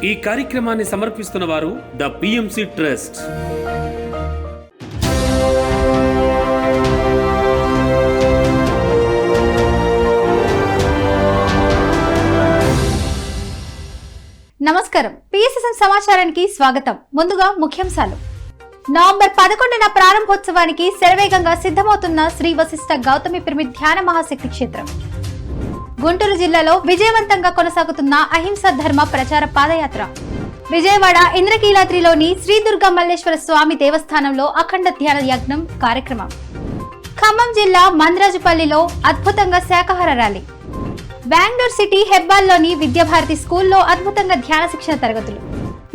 ఈ కార్యక్రమాన్ని సమర్పిస్తున్న వారు ద పిఎంసి ట్రస్ట్. నమస్కారం. పిఎస్ఎస్ఎం సమాచారానికి స్వాగతం. ముందుగా ముఖ్యాంశాలు. నవంబర్ 11న ప్రారంభోత్సవానికి శరవేగంగా సిద్ధమవుతున్న శ్రీ వశిష్ఠ గౌతమి పిరమిడ్ ధ్యాన మహాశక్తి క్షేత్రం. గుంటూరు జిల్లాలో విజయవంతంగా కొనసాగుతున్న అహింస ధర్మ ప్రచార పాదయాత్ర. విజయవాడ ఇంద్రకీలాద్రిలోని శ్రీ దుర్గా మల్లేశ్వర స్వామి దేవస్థానంలో అఖండ ధ్యాన యజ్ఞం కార్యక్రమం. ఖమ్మం జిల్లా మంద్రాజుపల్లిలో అద్భుతంగా శాకాహార ర్యాలీ. బెంగళూరు సిటీ హెబ్బాల్లోని విద్యాభారతి స్కూల్లో అద్భుతంగా ధ్యాన శిక్షణ తరగతులు.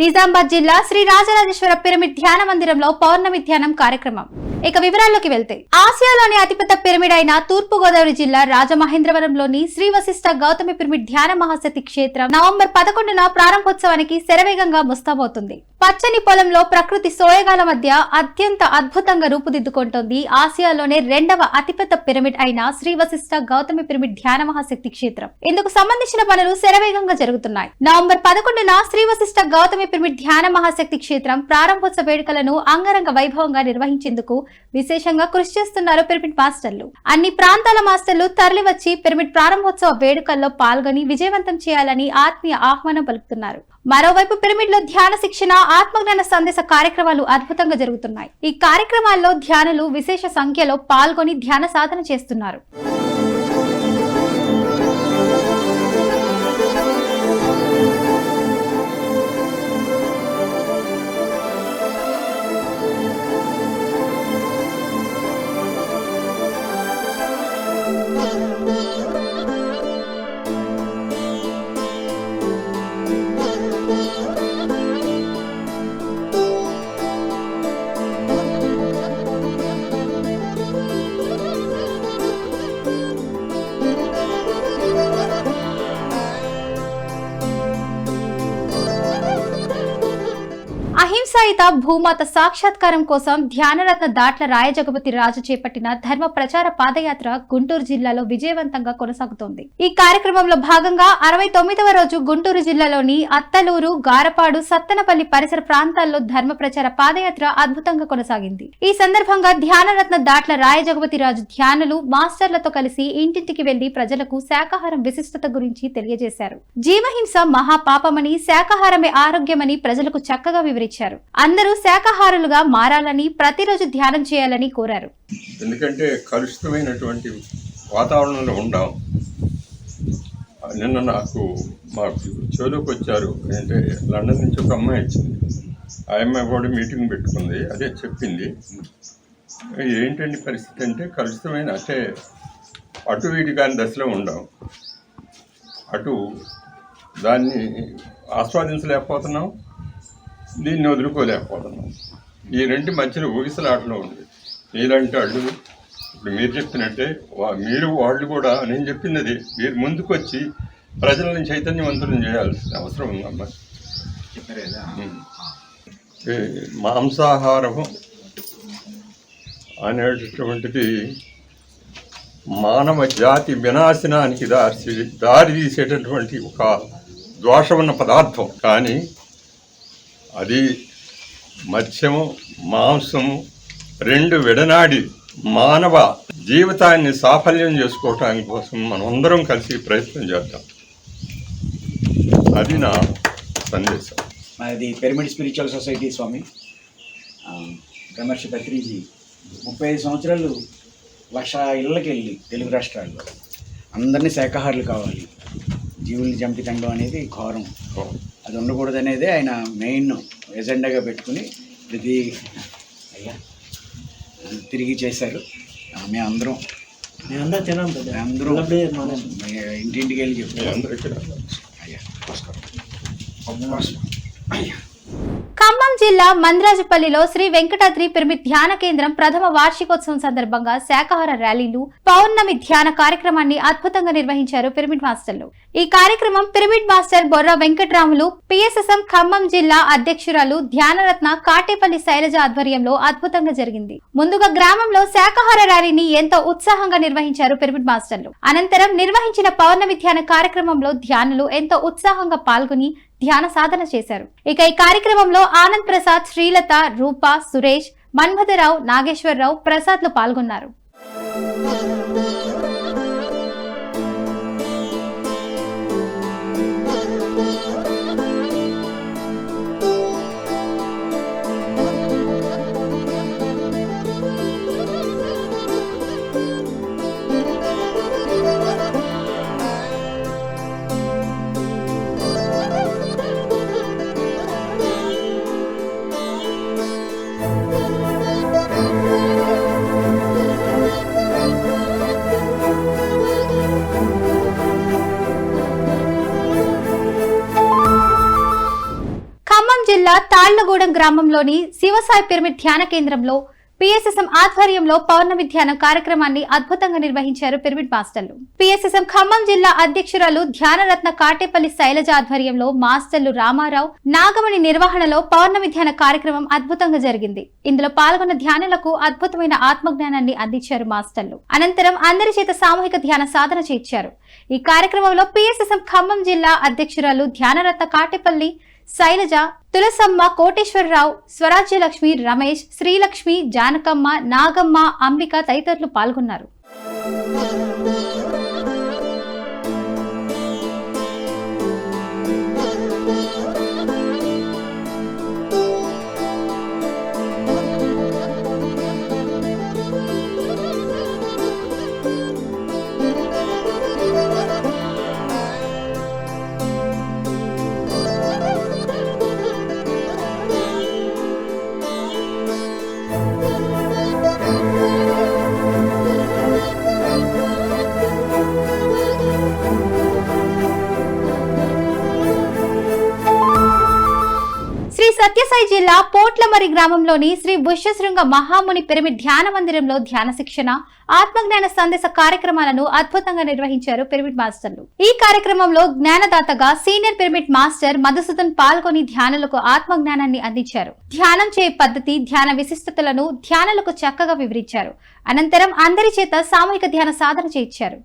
నిజామాబాద్ జిల్లా శ్రీ రాజరాజేశ్వర పిరమిడ్ ధ్యాన మందిరంలో పౌర్ణమి ధ్యానం కార్యక్రమం. ఇక వివరాల్లోకి వెళ్తే, ఆసియాలోని అతిపెద్ద పిరమిడ్ అయిన తూర్పు గోదావరి జిల్లా రాజమహేంద్రవరంలోని శ్రీ వశిష్ఠ గౌతమి పిరమిడ్ ధ్యాన మహాశక్తి క్షేత్రం నవంబర్ 11న ప్రారంభోత్సవానికి శరవేగంగా ముస్తాబవుతుంది. పచ్చని పొలంలో ప్రకృతి సోయగాల మధ్య అత్యంత అద్భుతంగా రూపుదిద్దుకుంటోంది ఆసియాలోనే రెండవ అతిపెద్ద పిరమిడ్ అయిన శ్రీ వశిష్ఠ గౌతమి పిరమిడ్ ధ్యాన మహాశక్తి క్షేత్రం. ఇందుకు సంబంధించిన పనులు శరవేగంగా జరుగుతున్నాయి. నవంబర్ 11న శ్రీ వశిష్ఠ గౌతమి పిరమిడ్ ధ్యాన మహాశక్తి క్షేత్రం ప్రారంభోత్సవ వేడుకలను అంగరంగ వైభవంగా నిర్వహించేందుకు విశేషంగా కృషి చేస్తున్నారు పిరమిడ్ మాస్టర్లు. అన్ని ప్రాంతాల మాస్టర్లు తరలివచ్చి పిరమిడ్ ప్రారంభోత్సవ వేడుకల్లో పాల్గొని విజయవంతం చేయాలని ఆత్మీయ ఆహ్వానం పలుకుతున్నారు. మరోవైపు పిరమిడ్ లో ధ్యాన శిక్షణ, ఆత్మజ్ఞాన సందేశ కార్యక్రమాలు అద్భుతంగా జరుగుతున్నాయి. ఈ కార్యక్రమాల్లో ధ్యానులు విశేష సంఖ్యలో పాల్గొని ధ్యాన సాధన చేస్తున్నారు. అహింసాయుత భూమాత సాక్షాత్కారం కోసం ధ్యానరత్న దాట్ల రాయజగపతి రాజు చేపట్టిన ధర్మ ప్రచార పాదయాత్ర గుంటూరు జిల్లాలో విజయవంతంగా కొనసాగుతోంది. ఈ కార్యక్రమంలో భాగంగా 69వ రోజు గుంటూరు జిల్లాలోని అత్తలూరు, గారపాడు, సత్తనపల్లి పరిసర ప్రాంతాల్లో ధర్మ ప్రచార పాదయాత్ర అద్భుతంగా కొనసాగింది. ఈ సందర్భంగా ధ్యానరత్న దాట్ల రాయజగపతి రాజు ధ్యానులు మాస్టర్లతో కలిసి ఇంటింటికి వెళ్లి ప్రజలకు శాకాహారం విశిష్టత గురించి తెలియజేశారు. జీవహింస మహాపాపమని, శాకాహారమే ఆరోగ్యమని ప్రజలకు చక్కగా వివరించారు. అందరూ శాకాహారులుగా మారాలని, ప్రతిరోజు ధ్యానం చేయాలని కోరారు. ఎందుకంటే కలుషితమైనటువంటి వాతావరణంలో ఉండాం. నిన్న నాకు మా చెవులోకి వచ్చారు, అంటే లండన్ నుంచి ఒక అమ్మాయి వచ్చింది. ఆ అమ్మాయి కూడా మీటింగ్ పెట్టుకుంది. అదే చెప్పింది, ఏంటండి పరిస్థితి అంటే కలుషితమైన, అంటే అటు వీటి కాని దశలో ఉండాం. అటు దాన్ని ఆస్వాదించలేకపోతున్నాం, దీన్ని వదులుకోలేకపోతున్నాం. ఈ రెండు మధ్యలో ఊగిసలాటలో ఉంది. మీలాంటి వాళ్ళు ఇప్పుడు మీరు చెప్పినట్టే మీరు వాళ్ళు కూడా నేను చెప్పింది అది, మీరు ముందుకు వచ్చి ప్రజలను చైతన్యవంతులను చేయాల్సిన అవసరం ఉందమ్మా. మాంసాహారము అనేటటువంటిది మానవ జాతి వినాశనానికి దారి తీసేటటువంటి ఒక దోషమున్న పదార్థం. కానీ అది మత్స్యము, మాంసము రెండు విడనాడి మానవ జీవితాన్ని సాఫల్యం చేసుకోవటానికి కోసం మనం అందరం కలిసి ప్రయత్నం చేద్దాం. అది నా సందేశం. మాది పిరమిడ్ స్పిరిచువల్ సొసైటీ స్వామి బ్రహ్మర్షి పత్రిజీ 35 సంవత్సరాలు 1,00,000 ఇళ్ళకి వెళ్ళి తెలుగు రాష్ట్రాల్లో అందరినీ శాకాహారులు కావాలి, జీవుల్ని చంపి తినడం అనేది ఘోరం, అది ఉండకూడదు అనేది ఆయన మెయిన్ ఎజెండాగా పెట్టుకుని ప్రతి తిరిగి చేశారు. మేమందరం ఇంటింటికి వెళ్ళి చెప్పారు. అయ్యా నమస్కారం. ఖమ్మం జిల్లా మంద్రాజుపల్లిలో శ్రీ వెంకటాద్రి పిరమిడ్ ధ్యాన కేంద్రం ప్రథమ వార్షికోత్సవం సందర్భంగా శాకాహార ర్యాలీలు, పౌర్ణమి ధ్యాన కార్యక్రమాన్ని అద్భుతంగా నిర్వహించారు పిరమిడ్ మాస్టర్లు. ఈ కార్యక్రమం pyramid master Borra Venkataramulu, PSSM Khammam జిల్లా అధ్యక్షురాలు ధ్యానరత్న కాటేపల్లి శైలజ ఆధ్వర్యంలో అద్భుతంగా జరిగింది. ముందుగా గ్రామంలో శాకాహార ర్యాలీని ఎంతో ఉత్సాహంగా నిర్వహించారు పిరమిడ్ మాస్టర్లు. అనంతరం నిర్వహించిన పౌర్ణమి ధ్యాన కార్యక్రమంలో ధ్యానులు ఎంతో ఉత్సాహంగా పాల్గొని ధ్యాన సాధన చేశారు. ఇక ఈ కార్యక్రమంలో ఆనంద్ ప్రసాద్, శ్రీలత, రూప, సురేష్, మన్మథరావు, నాగేశ్వరరావు, ప్రసాద్లు పాల్గొన్నారు. జిల్లా తాళ్లగూడెం గ్రామంలోని శివసాయి పిరమిడ్ ధ్యాన కేంద్రంలో పిఎస్ఎస్ఎం ఆధ్వర్యంలో పౌర్ణమి ధ్యానం కార్యక్రమాన్ని అద్భుతంగా నిర్వహించారు పిరమిడ్ మాస్టర్లు. పిఎస్ఎస్ఎం ఖమ్మం జిల్లా అధ్యక్షురాలు ధ్యానరత్న కాటేపల్లి శైలజ ఆధ్వర్యంలో మాస్టర్లు రామారావు, నాగమణి నిర్వహణలో పౌర్ణమి ధ్యాన కార్యక్రమం అద్భుతంగా జరిగింది. ఇందులో పాల్గొన్న ధ్యానులకు అద్భుతమైన ఆత్మజ్ఞానాన్ని అందించారు మాస్టర్లు. అనంతరం అందరి చేత సామూహిక ధ్యాన సాధన చేయించారు. ఈ కార్యక్రమంలో పిఎస్ఎస్ఎం ఖమ్మం జిల్లా అధ్యక్షురాలు ధ్యానరత్న కాటేపల్లి శైలజ, తులసమ్మ, కోటేశ్వరరావు, స్వరాజ్యలక్ష్మి, రమేష్, శ్రీలక్ష్మి, జానకమ్మ, నాగమ్మ, అంబిక తదితరులు పాల్గొన్నారు. సత్యసాయి జిల్లా పోట్లమరి గ్రామంలోని శ్రీ బుష్యశృంగ మహాముని పిరమిడ్ ధ్యాన మందిరంలో ధ్యాన శిక్షణ, ఆత్మజ్ఞాన సందేశ కార్యక్రమాలను అద్భుతంగా నిర్వహించారు పిరమిడ్ మాస్టర్లు. ఈ కార్యక్రమంలో జ్ఞానదాతగా సీనియర్ పిరమిడ్ మాస్టర్ మధుసూదన్ పాల్గొని ధ్యానులకు ఆత్మజ్ఞానాన్ని అందించారు. ధ్యానం చేయ పద్ధతి, ధ్యాన విశిష్టతలను ధ్యానులకు చక్కగా వివరించారు. అనంతరం అందరి చేత సామూహిక ధ్యాన సాధన చేయించారు.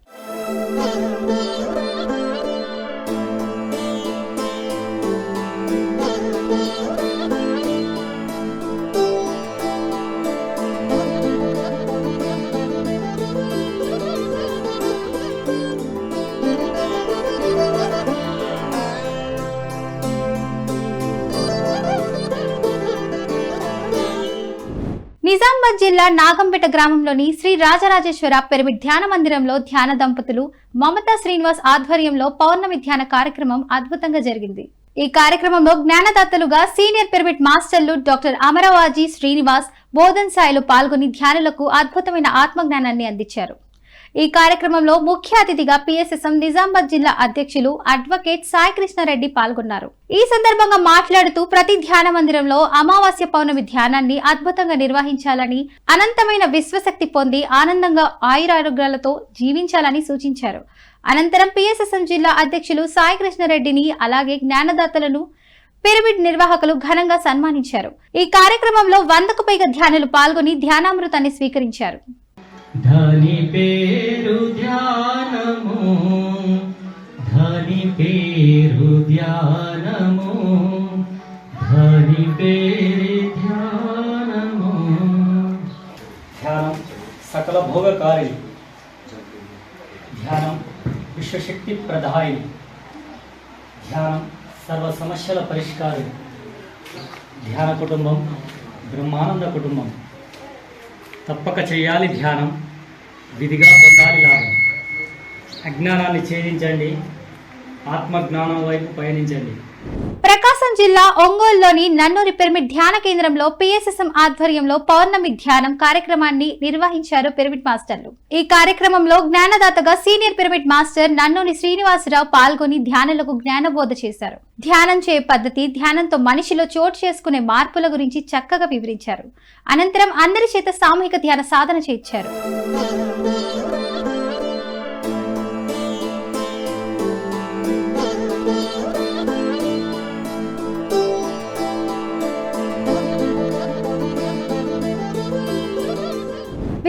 నిజామాబాద్ జిల్లా నాగంపేట గ్రామంలోని శ్రీ రాజరాజేశ్వర పిరమిడ్ ధ్యాన మందిరంలో ధ్యాన దంపతులు మమతా శ్రీనివాస్ ఆధ్వర్యంలో పౌర్ణమి ధ్యాన కార్యక్రమం అద్భుతంగా జరిగింది. ఈ కార్యక్రమంలో జ్ఞానదాతలుగా సీనియర్ పిరమిడ్ మాస్టర్లు డాక్టర్ అమరవాజీ శ్రీనివాస్, బోధన్ సాయిలు పాల్గొని ధ్యానులకు అద్భుతమైన ఆత్మజ్ఞానాన్ని అందించారు. ఈ కార్యక్రమంలో ముఖ్య అతిథిగా పిఎస్ఎస్ఎం నిజామాబాద్ జిల్లా అధ్యక్షులు అడ్వకేట్ సాయి కృష్ణారెడ్డి పాల్గొన్నారు. ఈ సందర్భంగా మాట్లాడుతూ ప్రతి ధ్యాన మందిరంలో అమావాస్య పౌర్ణమి ధ్యానాన్ని అద్భుతంగా నిర్వహించాలని, అనంతమైన విశ్వశక్తి పొంది ఆనందంగా ఆయురారోగ్యాలతో జీవించాలని సూచించారు. అనంతరం పిఎస్ఎస్ఎం జిల్లా అధ్యక్షులు సాయి కృష్ణారెడ్డిని, అలాగే జ్ఞానదాతలను, పిరమిడ్ నిర్వాహకులు ఘనంగా సన్మానించారు. ఈ కార్యక్రమంలో 100కు పైగా ధ్యానులు పాల్గొని ధ్యానామృతాన్ని స్వీకరించారు. ధని పేరు ధ్యానము, ధని పేరు ధ్యానము, ధని పేరు ధ్యానము. ధ్యానం సకల భోగకారిణి, ధ్యానం విశ్వశక్తి ప్రదాయిని, ధ్యానం సర్వ సమస్యల పరిష్కారిణి. ధ్యాన కుటుంబం బ్రహ్మానంద కుటుంబం. తప్పక చేయాలి ధ్యానం, విధిగా పొందాలి లాభం. అజ్ఞానాన్ని ఛేదించండి, ఆత్మజ్ఞానం వైపు పయనించండి. ప్రకాశం జిల్లా ఒంగోలులోని నన్నూరి పిరమిడ్ ధ్యాన కేంద్రంలో పిఎస్ఎస్ఎం ఆధ్వర్యంలో పౌర్ణమి ధ్యానం కార్యక్రమాన్ని నిర్వహించారు పిరమిడ్ మాస్టర్లు. ఈ కార్యక్రమంలో జ్ఞానదాతగా సీనియర్ పిరమిడ్ మాస్టర్ నన్నూరి శ్రీనివాసరావు పాల్గొని ధ్యానులకు జ్ఞానబోధ చేశారు. ధ్యానం చేయ పద్ధతి, ధ్యానంతో మనిషిలో చోటు చేసుకునే మార్పుల గురించి చక్కగా వివరించారు. అనంతరం అందరి చేత సామూహిక ధ్యాన సాధన చేయించారు.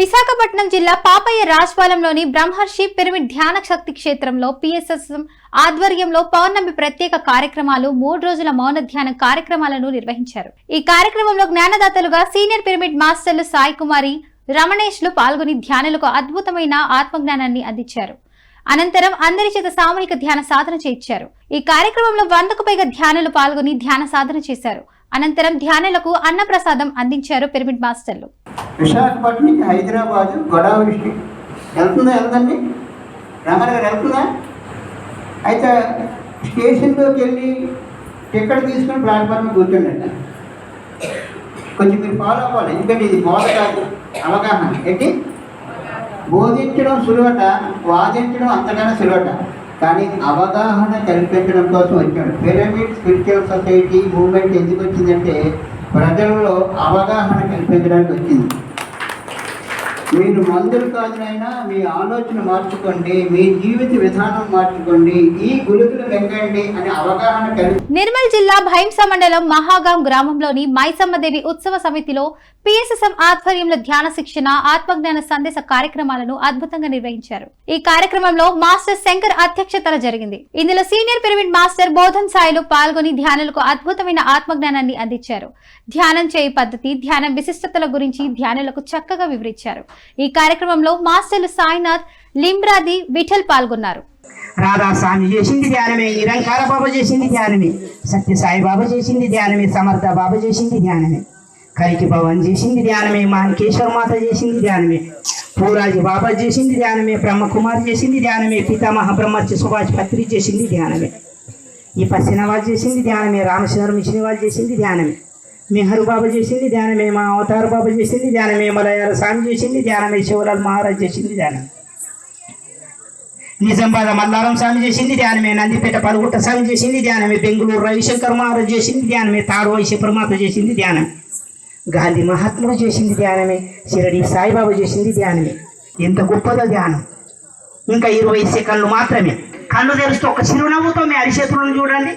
విశాఖపట్నం జిల్లా పాపయ్య రాజపాలెంలోని బ్రహ్మర్షి పిరమిడ్ ధ్యాన శక్తి క్షేత్రంలో పిఎస్ఎస్ఎం ఆధ్వర్యంలో పౌర్ణమి ప్రత్యేక కార్యక్రమాలు 3 రోజుల మౌన ధ్యాన కార్యక్రమాలను నిర్వహించారు. ఈ కార్యక్రమంలో జ్ఞానదాతలుగా సీనియర్ పిరమిడ్ మాస్టర్లు సాయి కుమారి, రమణేష్లు పాల్గొని ధ్యానులకు అద్భుతమైన ఆత్మజ్ఞానాన్ని అందించారు. అనంతరం అందరి చేత సామూహిక ధ్యాన సాధన చేయించారు. ఈ కార్యక్రమంలో 100కు పైగా ధ్యానులు పాల్గొని ధ్యాన సాధన చేశారు. అనంతరం ధ్యానులకు అన్నప్రసాదం అందించారు పిరమిడ్ మాస్టర్లు. విశాఖపట్నం నుంచి హైదరాబాద్ గోదావరి వెళ్తుందండి రామారావు గారు వెళ్తుందా? అయితే స్టేషన్లోకి వెళ్ళి టికెట్ తీసుకొని ప్లాట్ఫామ్ కూర్చోండి. కొంచెం మీరు ఫాలో అవ్వాలి, ఎందుకంటే ఇది బోధ కాదు, అవగాహన. ఏంటి బోధించడం సులువట, వాదించడం అంతకన్నా సులువట, కానీ అవగాహన కల్పించడం కోసం వచ్చాడు. పిరమిడ్ స్పిరిచువల్ సొసైటీ మూవ్మెంట్ ఎందుకు వచ్చిందంటే ప్రజలలో అవగాహన కల్పించడానికి వచ్చింది. మీరు మందులు కాదునైనా మీ ఆలోచన మార్చుకోండి, మీ జీవిత విధానం మార్చుకోండి, ఈ గులుగులు వెంగండి అనే అవగాహన నిర్మల్ జిల్లా భైంస మండలం మహాగాం గ్రామంలోని మైసమ్మదేవి ఉత్సవ సమితిలో పిఎస్ఎస్ఎం ఆధ్వర్యంలో ధ్యాన శిక్షణ, ఆత్మజ్ఞాన సందేశ కార్యక్రమాలను అద్భుతంగా నిర్వహించారు. ఈ కార్యక్రమంలో మాస్టర్ శంకర్ అధ్యక్షతన జరిగింది. ఇందులో senior pyramid master Bodhan Sailu పాల్గొని ధ్యానులకు అద్భుతమైన ఆత్మజ్ఞానాన్ని అందించారు. ధ్యానం చేయ పద్ధతి, ధ్యానం విశిష్టతల గురించి ధ్యానులకు చక్కగా వివరించారు. ఈ కార్యక్రమంలో మాస్టర్లు సాయినాథ్, లింబ్రాది, విఠల్ పాల్గొన్నారు. రాధాస్వామి చేసింది ధ్యానమే, నిరంకార బాబా చేసింది ధ్యానమే, సత్య సాయిబాబా చేసింది ధ్యానమే, సమర్థ బాబా చేసింది ధ్యానమే, కరికి భవన్ చేసింది ధ్యానమే, మాణికేశ్వర మాత చేసింది ధ్యానమే, పూరాజీ బాబా చేసింది ధ్యానమే, బ్రహ్మకుమార్ చేసింది ధ్యానమే, పితామహ బ్రహ్మర్షి సుభాష్ పత్రి చేసింది ధ్యానమే, ఈ పశ్చినవాజ్ చేసింది ధ్యానమే, రామచంద్ర మిషనివాజ్ చేసింది ధ్యానమే, మెహరు బాబా చేసింది ధ్యానమే, మా అవతార బాబా చేసింది ధ్యానమే, మలయాళ స్వామి చేసింది ధ్యానమే, శివలాల్ మహారాజ్ చేసింది ధ్యానమే, నిజామాబాద్ మల్లారం స్వామి చేసింది ధ్యానమే, నందిపేట పలుగుట్ట స్వామి చేసింది ధ్యానమే, బెంగళూరు రవిశంకర్ మహారాజ్ చేసింది ధ్యానమే, తాడువైశ్య ప్రమాత చేసింది ధ్యానమే, గాంధీ మహాత్ముడు చేసింది ధ్యానమే, షిరడి సాయిబాబా చేసింది ధ్యానమే. ఎంత గొప్పదో ధ్యానం! ఇంకా 20 సెకండ్లు మాత్రమే. కళ్ళు తెరుస్తూ ఒక చిరునవ్వుతో మీ అరిచేతులను చూడండి.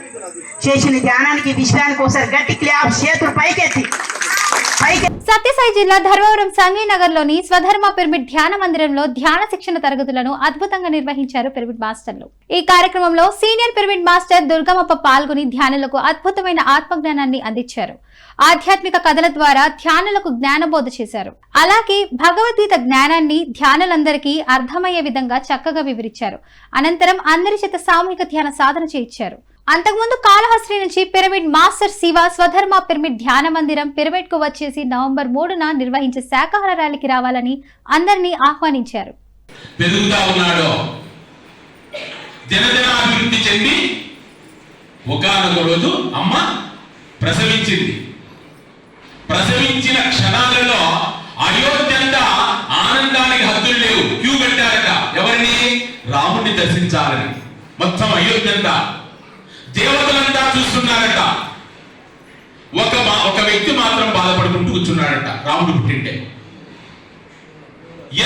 చేసిన ధ్యానానికి విశ్వానికి ఒకసారి గట్టి క్లాప్, చేతులు పైకెత్తి. సత్యసాయి జిల్లా ధర్మవరం సంగీనగర్ లోని స్వధర్మ పిరమిడ్ ధ్యాన మందిరంలో ధ్యాన శిక్షణ తరగతులను అద్భుతంగా నిర్వహించారు పిరమిడ్ మాస్టర్లు. ఈ కార్యక్రమంలో సీనియర్ పిరమిడ్ మాస్టర్ దుర్గమప్ప పాల్గొని ధ్యానులకు అద్భుతమైన ఆత్మజ్ఞానాన్ని అందించారు. ఆధ్యాత్మిక కథల ద్వారా ధ్యానులకు జ్ఞానబోధ చేశారు. అలాగే భగవద్గీత జ్ఞానాన్ని ధ్యానులందరికీ అర్థమయ్యే విధంగా చక్కగా వివరించారు. అనంతరం అందరి చేత సామూహిక ధ్యాన సాధన చేయించారు. అంతకుముందు కాళహస్తి నుంచి పిరమిడ్ మాస్టర్ శివ స్వధర్మ పిరమిడ్ ధ్యాన మందిరం పిరమిడ్ కు వచ్చేసి నవంబర్ 3న నిర్వహించే శాకాహార ర్యాలీకి రావాలని అందరినీ ఆహ్వానించారు. పెరుగుతా ఉన్నాడు, దినదిన అభివృద్ధి చెంది ఒకనొక రోజు అమ్మ ప్రసవించింది. ప్రసవించిన క్షణాలలో అయోధ్యంతా ఆనందానికి హద్దులు లేవు. క్యూ పెట్టారట. ఎవరిని? రాముడిని దర్శించాలని. మొత్తం అయోధ్యంతా దేవతలంతా చూస్తున్నారట. ఒక వ్యక్తి మాత్రం బాధపడుకుంటూ కూర్చున్నాడట, రాముడు పుట్టింటే.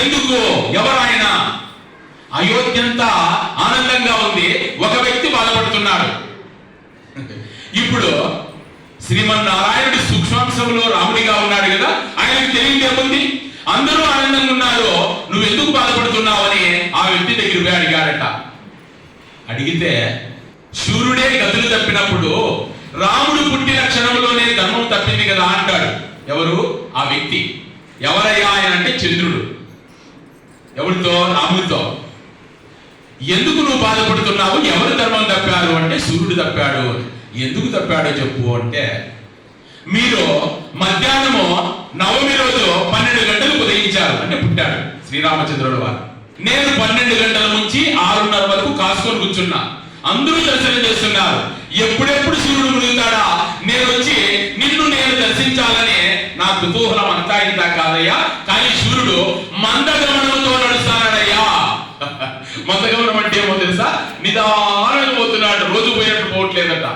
ఎందుకు? ఎవరాయన? అయోధ్యంతా ఆనందంగా ఉంది, ఒక వ్యక్తి బాధపడుతున్నాడు. ఇప్పుడు శ్రీమన్నారాయణుడు సూక్ష్మాంశంలో రాముడిగా ఉన్నాడు కదా, ఆయనకు తెలియదేముంది? అందరూ ఆనందంగా ఉన్నారు, నువ్వు ఎందుకు బాధపడుతున్నావని ఆ వ్యక్తి దగ్గర అడిగాడట. అడిగితే సూర్యుడే గతులు తప్పినప్పుడు రాముడు పుట్టిన క్షణంలోనే ధర్మం తప్పింది కదా అంటాడు. ఎవరు? ఆ వ్యక్తి. ఎవరయ్యా ఆయన అంటే చంద్రుడు. ఎవరితో? రాముడితో. ఎందుకు నువ్వు బాధపడుతున్నావు? ఎవరు ధర్మం తప్పారు అంటే సూర్యుడు తప్పాడు. ఎందుకు తప్పాడో చెప్పు అంటే, మీరు మధ్యాహ్నము నవమి రోజు 12 గంటలకు ఉదయించారు అంటే పుట్టాడు శ్రీరామచంద్రుడు వారు. నేను 12 గంటల నుంచి 6:30 వరకు కాసుకొని కూర్చున్నా. అందరూ దర్శనం చేస్తున్నారు. ఎప్పుడెప్పుడు సూర్యుడు మునుగుతాడా, నేను వచ్చి నిన్ను నేను దర్శించాలని నా కుతూహలం అంతా ఇంత కాదయ్యా. కానీ సూర్యుడు మందగమనంతో నడుస్తాడయ్యా. మందగమనం అంటే ఏమో తెలుసా? నిదానంగా పోతున్నాడు, రోజు పోయినట్టు పోవట్లేదట.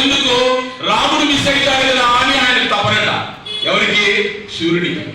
ఎందుకు? రాముడు మిస్ అవుతాడు కదా అని ఆయనకు తపనట. ఎవరికి? సూర్యుడికి.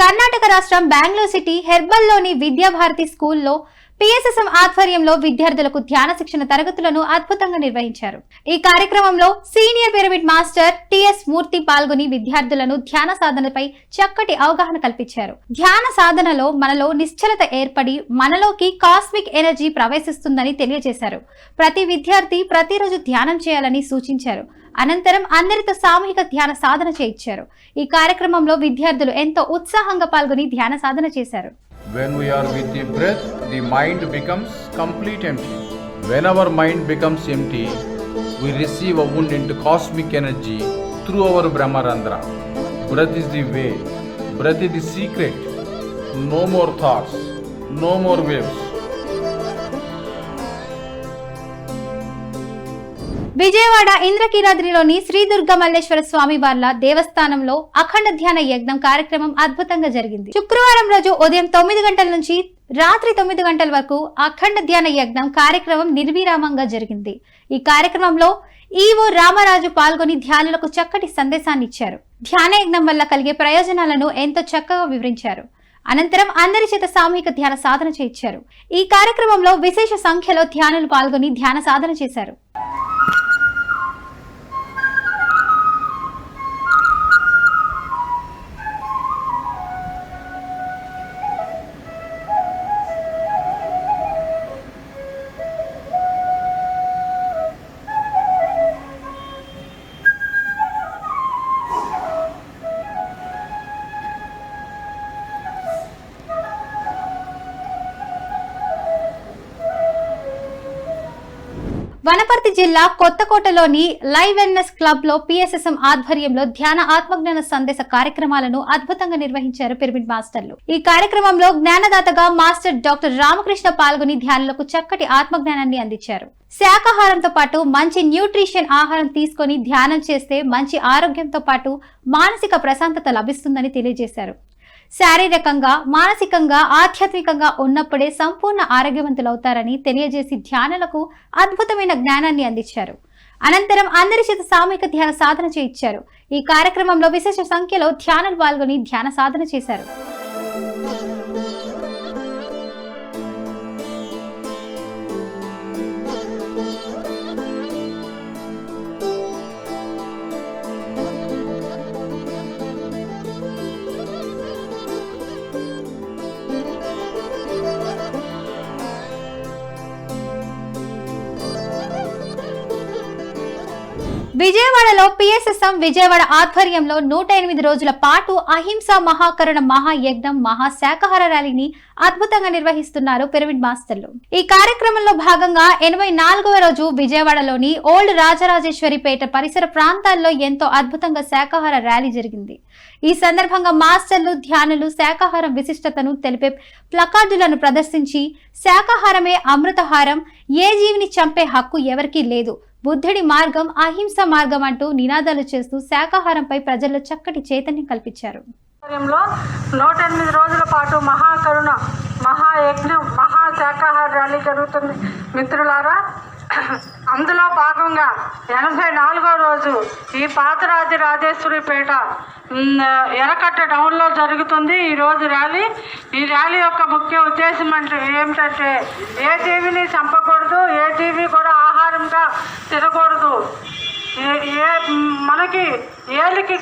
కర్ణాటక రాష్ట్రం బెంగళూరు సిటీ హెర్బల్లోని విద్యాభారతి స్కూల్లో పిఎస్ఎస్ఎం ఆధ్వర్యంలో విద్యార్థులకు ధ్యాన శిక్షణ తరగతులను అద్భుతంగా నిర్వహించారు. ఈ కార్యక్రమంలో సీనియర్ పిరమిడ్ మాస్టర్ టిఎస్ మూర్తి పాల్గొని విద్యార్థులను ధ్యాన సాధనపై చక్కటి అవగాహన కల్పించారు. ధ్యాన సాధనలో మనలో నిశ్చలత ఏర్పడి మనలోకి కాస్మిక్ ఎనర్జీ ప్రవేశిస్తుందని తెలియజేశారు. ప్రతి విద్యార్థి ప్రతిరోజు ధ్యానం చేయాలని సూచించారు. అనంతరం అందరితో సామూహిక ధ్యాన సాధన చేయించారు. ఈ కార్యక్రమంలో విద్యార్థులు ఎంతో ఉత్సాహంగా పాల్గొని ధ్యాన సాధన చేశారు. When we are with the breath, the mind becomes complete empty. When our mind becomes empty, we receive a wound into cosmic energy through our Brahmarandra. Breath is the way. Breath is the secret. No more thoughts. No more waves. Vijayawada ఇంద్రకీలాద్రిలోని Shri Durga Malleswara స్వామి వార్ల దేవస్థానంలో అఖండ ధ్యాన యజ్ఞం కార్యక్రమం అద్భుతంగా జరిగింది. శుక్రవారం రోజు ఉదయం 9 గంటల నుంచి రాత్రి 9 గంటల వరకు అఖండ ధ్యాన యజ్ఞం కార్యక్రమం నిర్విరామంగా జరిగింది. ఈ కార్యక్రమంలో ఈవో రామరాజు పాల్గొని ధ్యానులకు చక్కటి సందేశాన్ని ఇచ్చారు. ధ్యాన యజ్ఞం వల్ల కలిగే ప్రయోజనాలను ఎంతో చక్కగా వివరించారు. అనంతరం అందరి చేత సామూహిక ధ్యాన సాధన చేయించారు. ఈ కార్యక్రమంలో విశేష సంఖ్యలో ధ్యానులు పాల్గొని ధ్యాన సాధన చేశారు. వనపర్తి జిల్లా కొత్తకోటలోని లైవ్ వెల్నెస్ క్లబ్ లో పిఎస్ఎస్ఎం ఆధ్వర్యంలో ధ్యాన ఆత్మజ్ఞాన సందేశ కార్యక్రమాలను అద్భుతంగా నిర్వహించారు పిరమిడ్ మాస్టర్లు. ఈ కార్యక్రమంలో జ్ఞానదాతగా మాస్టర్ డాక్టర్ రామకృష్ణ పాల్గొని ధ్యానులకు చక్కటి ఆత్మజ్ఞానాన్ని అందించారు. శాకాహారంతో పాటు మంచి న్యూట్రిషన్ ఆహారం తీసుకొని ధ్యానం చేస్తే మంచి ఆరోగ్యంతో పాటు మానసిక ప్రశాంతత లభిస్తుందని తెలియజేశారు. శారీరకంగా, మానసికంగా, ఆధ్యాత్మికంగా ఉన్నప్పుడే సంపూర్ణ ఆరోగ్యవంతులవుతారని తెలియజేసి ధ్యానులకు అద్భుతమైన జ్ఞానాన్ని అందించారు. అనంతరం అందరి చేత సామూహిక ధ్యాన సాధన చేయించారు. ఈ కార్యక్రమంలో విశేష సంఖ్యలో ధ్యానులు పాల్గొని ధ్యాన సాధన చేశారు. విజయవాడలో పిఎస్ఎస్ఎం విజయవాడ ఆధ్వర్యంలో 108 రోజుల పాటు అహింస మహాకరుణ మహాయజ్ఞం మహా శాకాహార ర్యాలీని అద్భుతంగా నిర్వహిస్తున్నారు పిరమిడ్ మాస్టర్లు. ఈ కార్యక్రమంలో భాగంగా 84వ రోజు విజయవాడలోని ఓల్డ్ రాజరాజేశ్వరిపేట పరిసర ప్రాంతాల్లో ఎంతో అద్భుతంగా శాకాహార ర్యాలీ జరిగింది. ఈ సందర్భంగా మాస్టర్లు ధ్యానులు శాకాహారం విశిష్టతను తెలిపే ప్లకార్డులను ప్రదర్శించి శాకాహారమే అమృతహారం, ఏ జీవిని చంపే హక్కు ఎవరికీ లేదు, బుద్ధుడి మార్గం అహింస మార్గం అంటూ నినాదాలు చేస్తూ శాకాహారంపై ప్రజల్లో చక్కటి చైతన్యం కల్పించారు. 108 రోజుల పాటు మహాకరుణ మహాయజ్ఞం మహా శాకాహార ర్యాలీ జరుగుతుంది మిత్రులారా. అందులో భాగంగా 84వ రోజు ఈ పాతరాజరాజేశ్వరిపేట ఎరకట్ట టౌన్లో జరుగుతుంది ఈరోజు ర్యాలీ. ఈ ర్యాలీ యొక్క ముఖ్య ఉద్దేశం ఏమిటంటే ఏ జీవిని చంపకూడదు, ఏ జీవి కూడా ఆహారంగా తినకూడదు. మనకి ఏలికి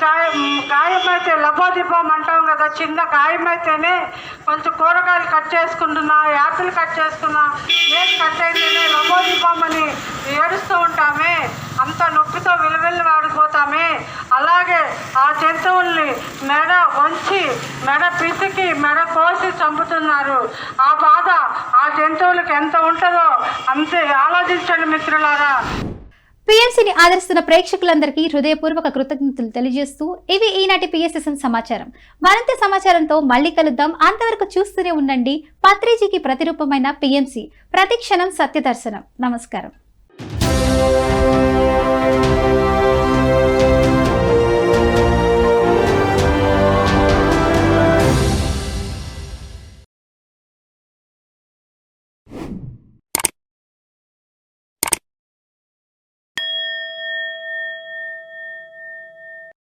గాయమైతే లబోదిబోం అంటాం కదా, చిన్న గాయమైతేనే కొంచెం కూరగాయలు కట్ చేసుకుంటున్నా, యాపిల్ కట్ చేసుకున్నా, ఏది కట్ అయితేనే లబోదిబోం అని ఏడుస్తూ ఉంటామే, అంత నొప్పితో విలువెల్లి వాడిపోతామే. అలాగే ఆ జంతువుల్ని మెడ వంచి మెడ పిసికి మెడ కోసి చంపుతున్నారు. ఆ బాధ ఆ జంతువులకు ఎంత ఉంటుందో అంతే ఆలోచించండి మిత్రులారా. పిఎంసీని ఆదరిస్తున్న ప్రేక్షకులందరికీ హృదయపూర్వక కృతజ్ఞతలు తెలియజేస్తూ ఇవి ఈనాటి పిఎస్ఎస్ఎం సమాచారం. మరింత సమాచారంతో మళ్ళీ కలుద్దాం. అంతవరకు చూస్తూనే ఉండండి పత్రిజీకి ప్రతిరూపమైన పిఎంసీ, ప్రతిక్షణం సత్యదర్శనం. నమస్కారం.